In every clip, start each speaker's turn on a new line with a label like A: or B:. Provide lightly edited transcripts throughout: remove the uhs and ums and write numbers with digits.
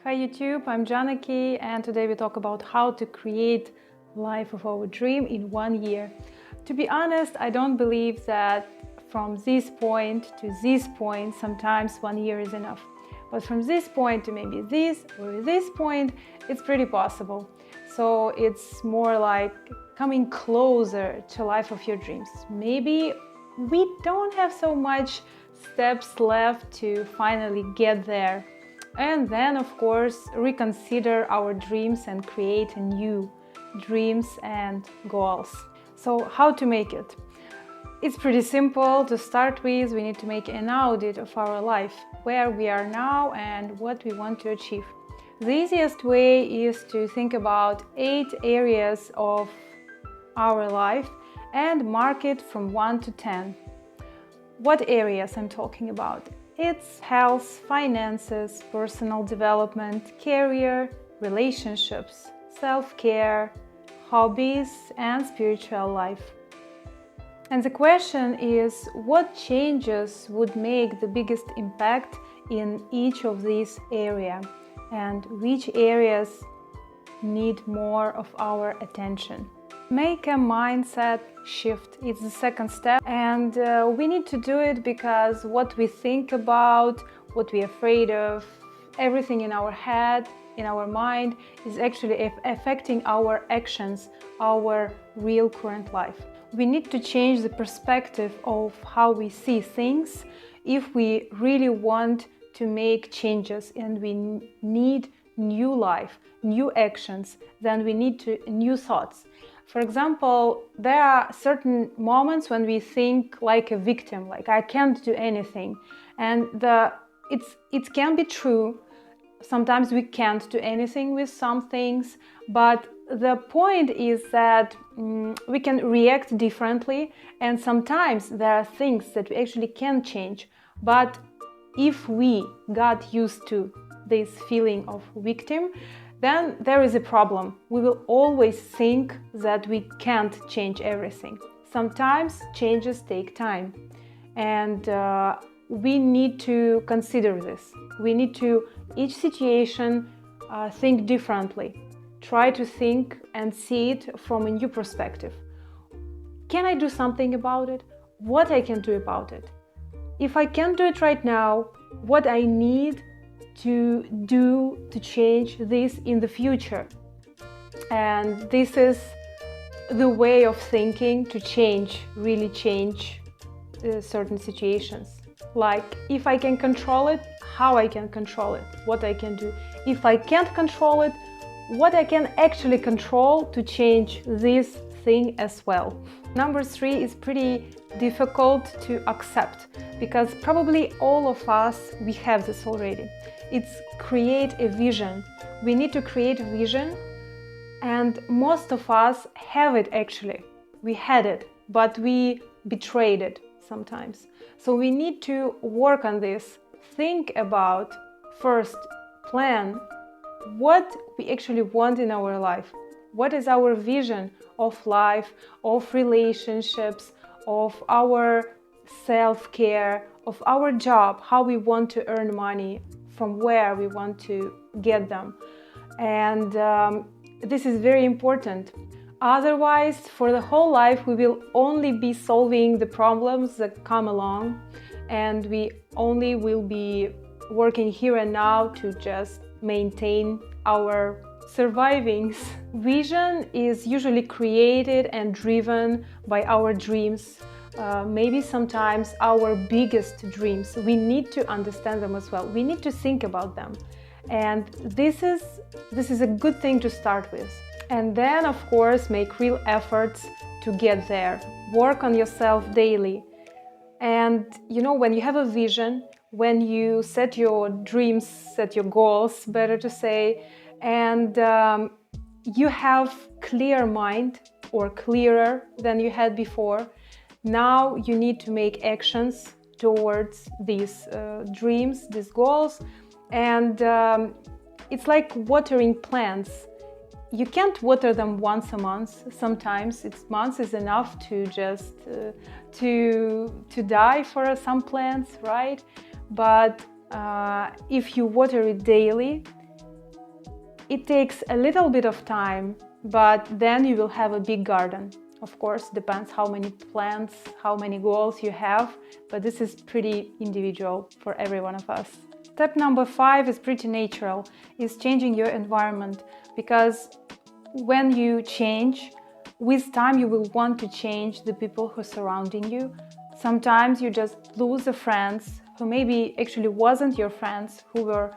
A: Hi YouTube, I'm Janaki and today we talk about how to create life of our dream in 1 year. To be honest, I don't believe that from this point to this point sometimes 1 year is enough. But from this point to maybe this or this point, it's pretty possible. So it's more like coming closer to life of your dreams. Maybe we don't have so much steps left to finally get there. And then, of course, reconsider our dreams and create new dreams and goals. So how to make it? It's pretty simple. To start with, we need to make an audit of our life, where we are now and what we want to achieve. The easiest way is to think about 8 areas of our life and mark it from 1 to 10. What areas I'm talking about? It's health, finances, personal development, career, relationships, self-care, hobbies, and spiritual life. And the question is, what changes would make the biggest impact in each of these areas, and which areas need more of our attention? Make a mindset shift. It's the second step, and we need to do it because what we think about, what we're afraid of, everything in our head, in our mind is actually affecting our actions, our real current life. We need to change the perspective of how we see things if we really want to make changes, and we need new life, new actions, then we need new thoughts. For example, there are certain moments when we think like a victim, like I can't do anything. And it can be true. Sometimes we can't do anything with some things, but the point is that we can react differently, and sometimes there are things that we actually can change. But if we got used to this feeling of victim, then there is a problem. We will always think that we can't change everything. Sometimes changes take time, and we need to consider this. We need to, each situation, think differently. Try to think and see it from a new perspective. Can I do something about it? What I can do about it? If I can't do it right now, what I need to do to change this in the future. And this is the way of thinking to change, really change certain situations. Like if I can control it, how I can control it, what I can do. If I can't control it, what I can actually control to change this thing as well. Number 3 is pretty difficult to accept because probably all of us, we have this already. It's create a vision. We need to create a vision, and most of us have it actually. We had it, but we betrayed it sometimes. So we need to work on this. Think about, first, plan what we actually want in our life. What is our vision of life, of relationships, of our self-care, of our job, how we want to earn money, from where we want to get them. And this is very important. Otherwise, for the whole life, we will only be solving the problems that come along, and we only will be working here and now to just maintain our surviving. Vision is usually created and driven by our dreams. Maybe sometimes our biggest dreams. We need to understand them as well. We need to think about them. And this is a good thing to start with. And then, of course, make real efforts to get there. Work on yourself daily. And when you have a vision, when you set your dreams, set your goals, better to say, and you have clear mind, or clearer than you had before, now you need to make actions towards these dreams, these goals. And it's like watering plants. You can't water them once a month. Sometimes months is enough to just to die for some plants, right? But if you water it daily, It takes a little bit of time, but then you will have a big garden. Of course, depends how many plants, how many goals you have, but this is pretty individual for every one of us. Step number 5 is pretty natural, is changing your environment, because when you change, with time you will want to change the people who are surrounding you. Sometimes you just lose the friends who maybe actually wasn't your friends, who were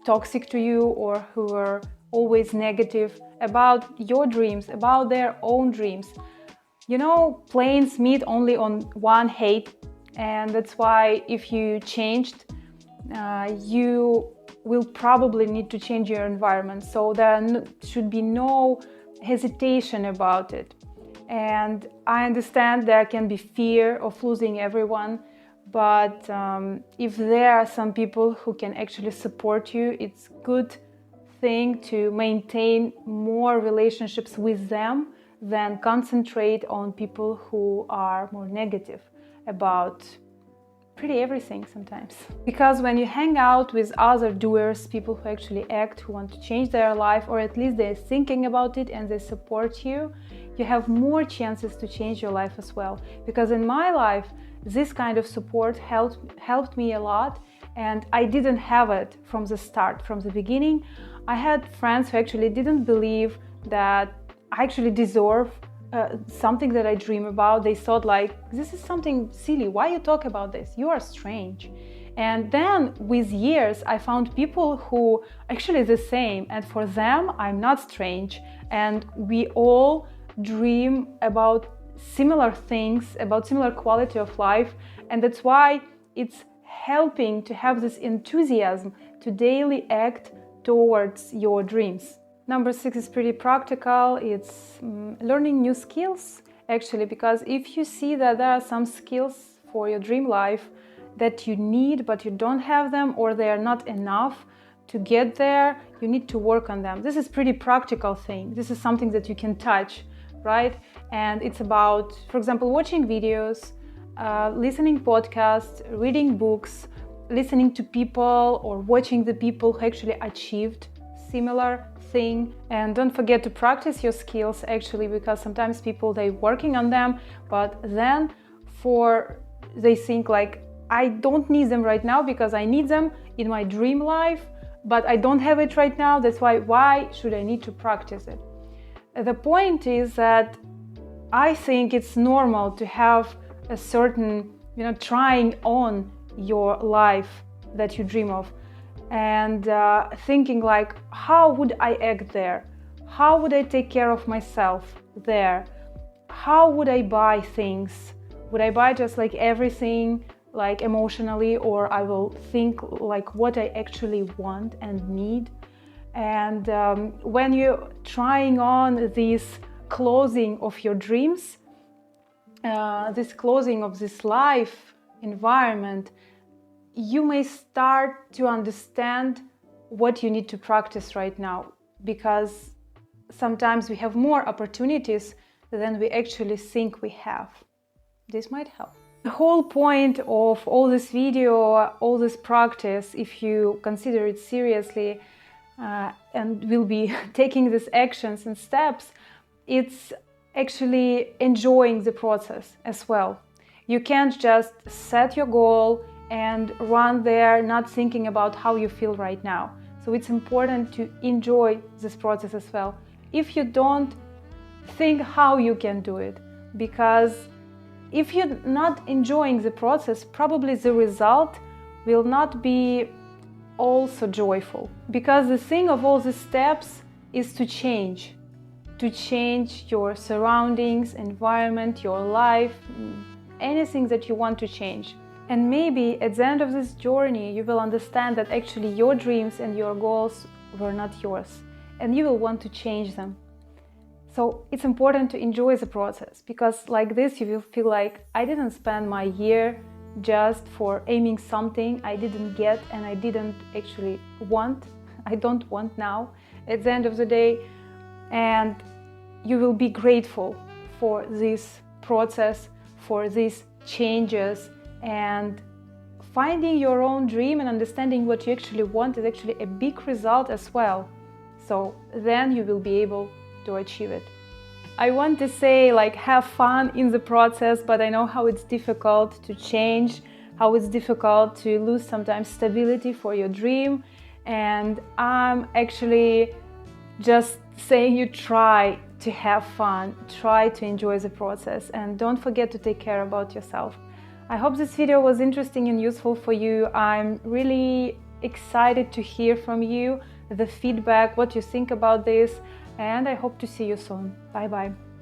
A: toxic to you or who were always negative about your dreams, about their own dreams. You know, planes meet only on one hate, and that's why if you changed, you will probably need to change your environment. So there should be no hesitation about it. And I understand there can be fear of losing everyone, but if there are some people who can actually support you, it's a good thing to maintain more relationships with them than concentrate on people who are more negative about pretty everything sometimes. Because when you hang out with other doers, people who actually act, who want to change their life, or at least they're thinking about it and they support you, you have more chances to change your life as well. Because in my life, this kind of support helped me a lot, and I didn't have it from the start, from the beginning. I had friends who actually didn't believe that I actually deserve something that I dream about. They thought like, this is something silly, why you talk about this? You are strange. And then with years, I found people who actually the same, and for them, I'm not strange. And we all dream about similar things, about similar quality of life. And that's why it's helping to have this enthusiasm to daily act towards your dreams. Number 6 is pretty practical. It's learning new skills, actually, because if you see that there are some skills for your dream life that you need, but you don't have them, or they are not enough to get there, you need to work on them. This is pretty practical thing. This is something that you can touch, right? And it's about, for example, watching videos, listening podcasts, reading books, listening to people, or watching the people who actually achieved similar thing. And don't forget to practice your skills, actually, because sometimes people, they're working on them, but then they think like, I don't need them right now because I need them in my dream life, but I don't have it right now. That's why should I need to practice it? The point is that I think it's normal to have a certain, trying on your life that you dream of, and thinking like, how would I act there? How would I take care of myself there? How would I buy things? Would I buy just like everything, like emotionally, or I will think like what I actually want and need? And when you're trying on this closing of your dreams, this closing of this life environment, you may start to understand what you need to practice right now, because sometimes we have more opportunities than we actually think we have. This might help. The whole point of all this video, all this practice, if you consider it seriously and will be taking these actions and steps, it's actually enjoying the process as well. You can't just set your goal and run there not thinking about how you feel right now. So it's important to enjoy this process as well. If you don't, think how you can do it, because if you're not enjoying the process, probably the result will not be also joyful. Because the thing of all these steps is to change your surroundings, environment, your life, anything that you want to change. And maybe at the end of this journey, you will understand that actually your dreams and your goals were not yours, and you will want to change them. So it's important to enjoy the process, because like this, you will feel like, I didn't spend my year just for aiming something I didn't get and I didn't actually want. I don't want now at the end of the day. And you will be grateful for this process, for these changes, and finding your own dream and understanding what you actually want is actually a big result as well. So then you will be able to achieve it. I want to say, like, have fun in the process, but I know how it's difficult to change, how it's difficult to lose sometimes stability for your dream. And I'm actually just saying you try to have fun, try to enjoy the process, and don't forget to take care about yourself. I hope this video was interesting and useful for you. I'm really excited to hear from you, the feedback, what you think about this, and I hope to see you soon. Bye bye.